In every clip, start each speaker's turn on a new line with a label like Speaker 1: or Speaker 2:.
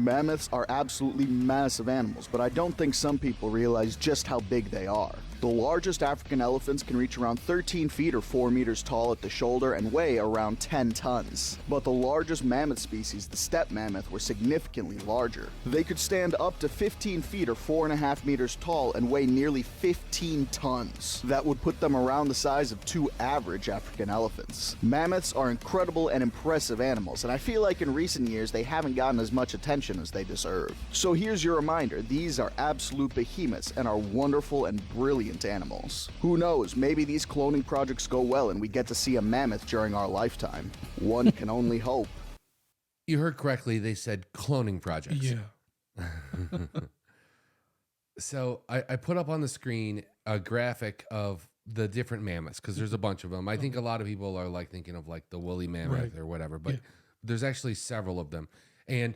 Speaker 1: Mammoths are absolutely massive animals, but I don't think some people realize just how big they are. The largest African elephants can reach around 13 feet or 4 meters tall at the shoulder and weigh around 10 tons. But the largest mammoth species, the steppe mammoth, were significantly larger. They could stand up to 15 feet or 4.5 meters tall and weigh nearly 15 tons. That would put them around the size of 2 average African elephants. Mammoths are incredible and impressive animals, and I feel like in recent years they haven't gotten as much attention as they deserve. So here's your reminder, these are absolute behemoths and are wonderful and brilliant animals. Who knows, maybe these cloning projects go well and we get to see a mammoth during our lifetime. One can only hope.
Speaker 2: You heard correctly, they said cloning projects.
Speaker 3: Yeah.
Speaker 2: So I put up on the screen a graphic of the different mammoths, because there's a bunch of them. I think a lot of people are like thinking of like the woolly mammoth or whatever, but there's actually several of them. And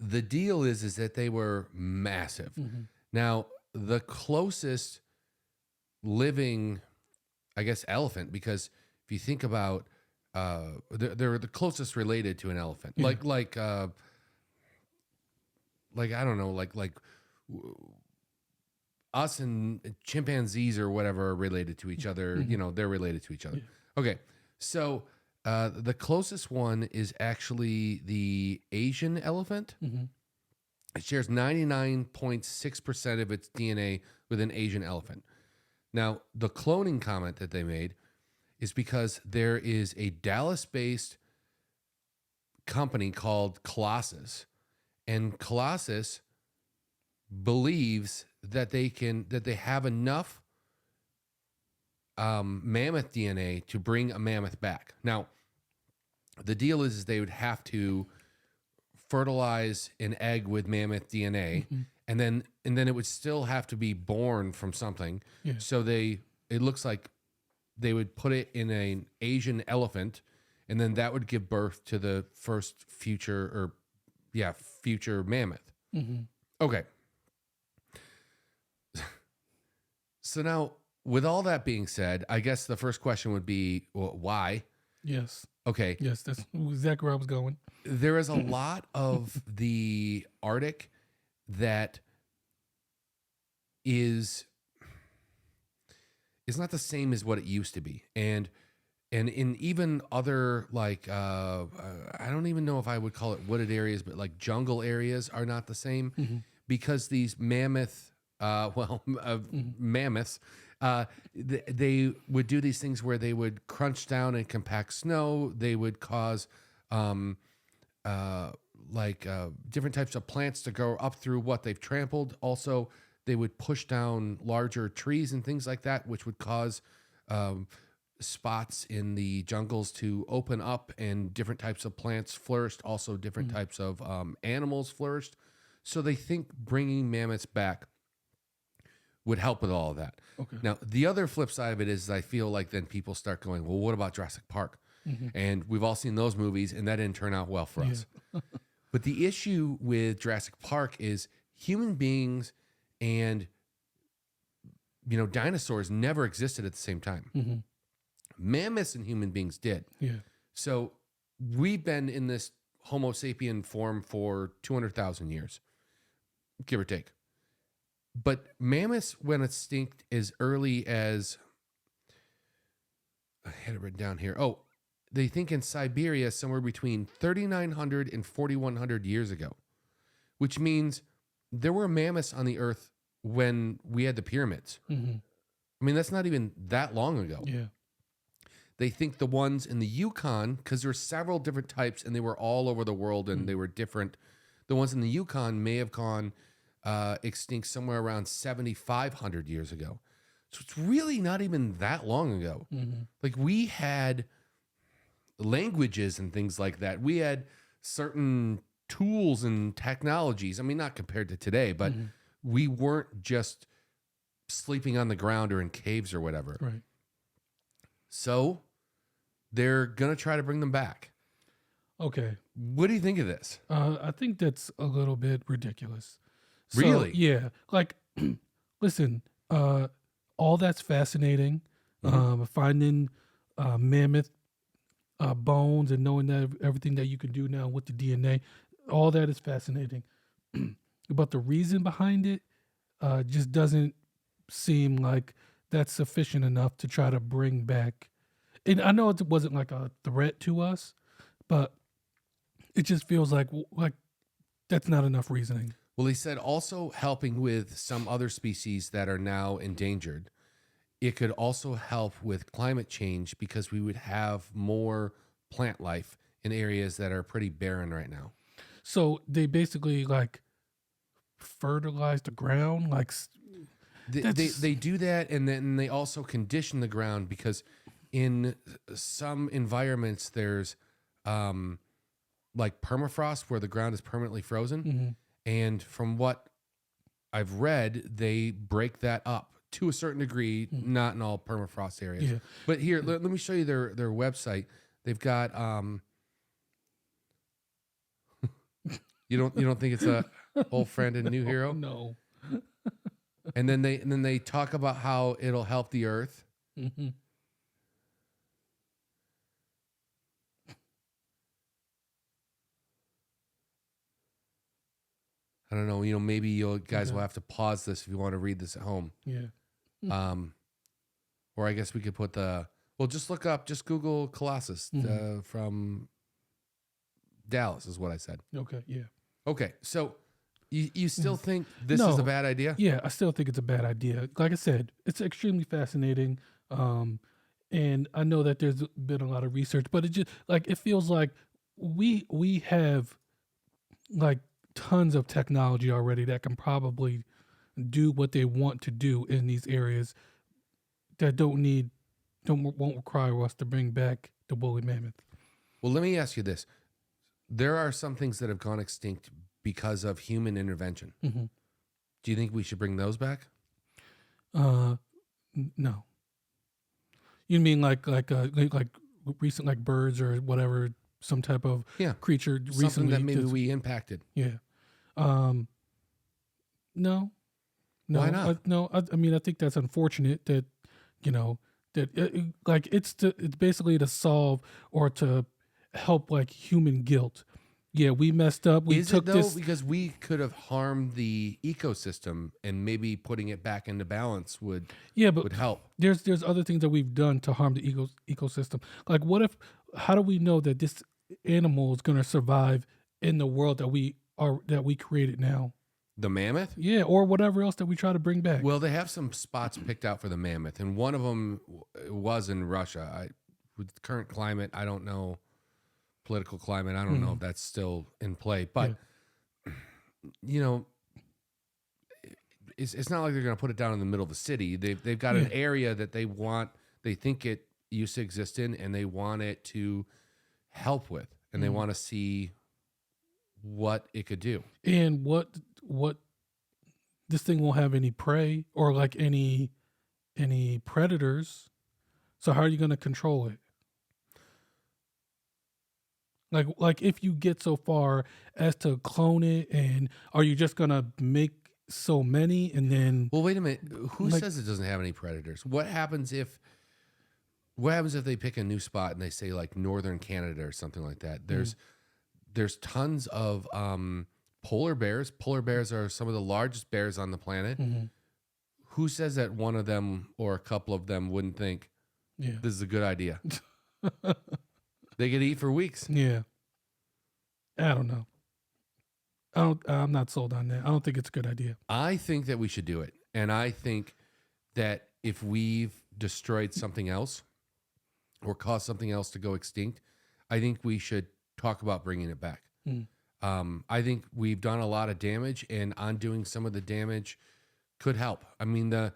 Speaker 2: the deal is that they were massive. Now, the closest living, I guess, elephant, because if you think about, they're the closest related to an elephant, like I don't know, like us and chimpanzees or whatever are related to each other. You know, they're related to each other. Okay, so the closest one is actually the Asian elephant. It shares 99.6% of its DNA with an Asian elephant. Now, the cloning comment that they made is because there is a Dallas-based company called Colossus, and Colossus believes that they have enough mammoth DNA to bring a mammoth back. Now, the deal is they would have to fertilize an egg with mammoth DNA, and then it would still have to be born from something. So it looks like they would put it in an Asian elephant, and then that would give birth to the first future mammoth. Okay. So now, with all that being said, I guess the first question would be, well, why?
Speaker 3: Yes.
Speaker 2: Okay.
Speaker 3: Yes, that's exactly where I was going.
Speaker 2: There is a lot of the Arctic that is not the same as what it used to be. And in even other, like, I don't even know if I would call it wooded areas, but like jungle areas are not the same because these mammoths, they would do these things where they would crunch down and compact snow. They would cause different types of plants to go up through what they've trampled. Also, they would push down larger trees and things like that, which would cause spots in the jungles to open up and different types of plants flourished. Also, different types of animals flourished. So they think bringing mammoths back would help with all of that.
Speaker 3: Okay.
Speaker 2: Now, the other flip side of it is I feel like then people start going, well, what about Jurassic Park? And we've all seen those movies, and that didn't turn out well for us. But the issue with Jurassic Park is human beings and, dinosaurs never existed at the same time. Mammoths and human beings did. So we've been in this Homo sapien form for 200,000 years, give or take. But mammoths went extinct as early as, I had it written down here. Oh, they think in Siberia somewhere between 3,900 and 4,100 years ago, which means there were mammoths on the earth when we had the pyramids. I mean, that's not even that long ago. They think the ones in the Yukon, because there are several different types and they were all over the world and they were different. The ones in the Yukon may have gone extinct somewhere around 7,500 years ago. So it's really not even that long ago. Like, we had languages and things like that. We had certain tools and technologies. I mean, not compared to today, but we weren't just sleeping on the ground or in caves or whatever.
Speaker 3: Right.
Speaker 2: So they're going to try to bring them back.
Speaker 3: Okay.
Speaker 2: What do you think of this?
Speaker 3: I think that's a little bit ridiculous. So,
Speaker 2: Really?
Speaker 3: Yeah. Like, listen, all that's fascinating. Finding mammoth bones and knowing that everything that you can do now with the DNA, all that is fascinating, but the reason behind it just doesn't seem like that's sufficient enough to try to bring back. And I know it wasn't like a threat to us, but it just feels like that's not enough reasoning.
Speaker 2: Well, he said also helping with some other species that are now endangered. It could also help with climate change because we would have more plant life in areas that are pretty barren right now.
Speaker 3: So they basically like fertilize the ground, like
Speaker 2: They do that, and then they also condition the ground because in some environments there's like permafrost where the ground is permanently frozen.
Speaker 3: Mm-hmm.
Speaker 2: And from what I've read, they break that up to a certain degree, not in all permafrost areas.
Speaker 3: Yeah.
Speaker 2: But here, let me show you their website. They've got you don't think it's a old friend and new hero?
Speaker 3: No.
Speaker 2: And then they talk about how it'll help the earth.
Speaker 3: Mm-hmm.
Speaker 2: I don't know. Maybe you guys will have to pause this if you want to read this at home.
Speaker 3: Yeah.
Speaker 2: Or I guess we could put just Google Colossus from Dallas is what I said.
Speaker 3: Okay. Yeah.
Speaker 2: Okay. So you still think this is a bad idea?
Speaker 3: Yeah, I still think it's a bad idea. Like I said, it's extremely fascinating. And I know that there's been a lot of research, but it just like it feels like we have like tons of technology already that can probably do what they want to do in these areas that won't require us to bring back the woolly mammoth.
Speaker 2: Well, let me ask you this. There are some things that have gone extinct because of human intervention.
Speaker 3: Mm-hmm.
Speaker 2: Do you think we should bring those back?
Speaker 3: No. You mean like recent like birds or whatever, some type of creature
Speaker 2: Something
Speaker 3: recently
Speaker 2: that maybe we impacted.
Speaker 3: Yeah. No.
Speaker 2: Why not?
Speaker 3: I mean, I think that's unfortunate that, it's basically to solve or to help like human guilt. Yeah, we messed up. We took this
Speaker 2: because we could have harmed the ecosystem, and maybe putting it back into balance would help.
Speaker 3: There's other things that we've done to harm the ecosystem. Like, how do we know that this animal is going to survive in the world that we created now?
Speaker 2: The mammoth?
Speaker 3: Yeah, or whatever else that we try to bring back.
Speaker 2: Well, they have some spots picked out for the mammoth, and one of them was in Russia. With the current climate, I don't know. Political climate, I don't know if that's still in play. But, it's not like they're going to put it down in the middle of the city. They've got an area that they think it used to exist in, and they want it to help with, and they want to see what it could do.
Speaker 3: And what this thing won't have any prey or like any predators. So how are you going to control it? Like if you get so far as to clone it, and are you just going to make so many and then?
Speaker 2: Well, wait a minute. Who says it doesn't have any predators? What happens if they pick a new spot and they say like northern Canada or something like that? There's tons of polar bears. Polar bears are some of the largest bears on the planet. Mm-hmm. Who says that one of them or a couple of them wouldn't think this is a good idea? They could eat for weeks.
Speaker 3: Yeah. I don't know. I'm not sold on that. I don't think it's a good idea.
Speaker 2: I think that we should do it. And I think that if we've destroyed something else or caused something else to go extinct, I think we should talk about bringing it back. I think we've done a lot of damage, and undoing some of the damage could help. I mean,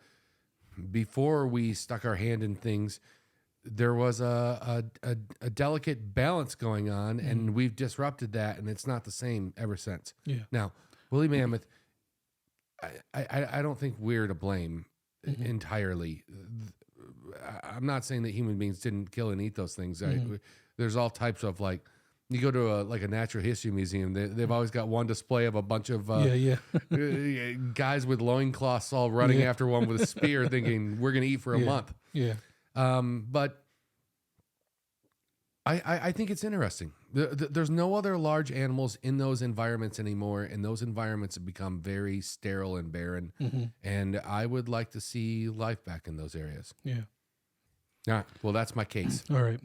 Speaker 2: before we stuck our hand in things, there was a delicate balance going on, and we've disrupted that, and it's not the same ever since.
Speaker 3: Yeah.
Speaker 2: Now, Wholly Mammoth, I don't think we're to blame entirely. I'm not saying that human beings didn't kill and eat those things. There's all types of like. You go to a natural history museum, they've always got one display of a bunch of guys with loincloths all running after one with a spear, thinking we're going to eat for a month.
Speaker 3: Yeah.
Speaker 2: But I think it's interesting. There's no other large animals in those environments anymore, and those environments have become very sterile and barren. And I would like to see life back in those areas.
Speaker 3: Yeah.
Speaker 2: Well, that's my case.
Speaker 3: All right.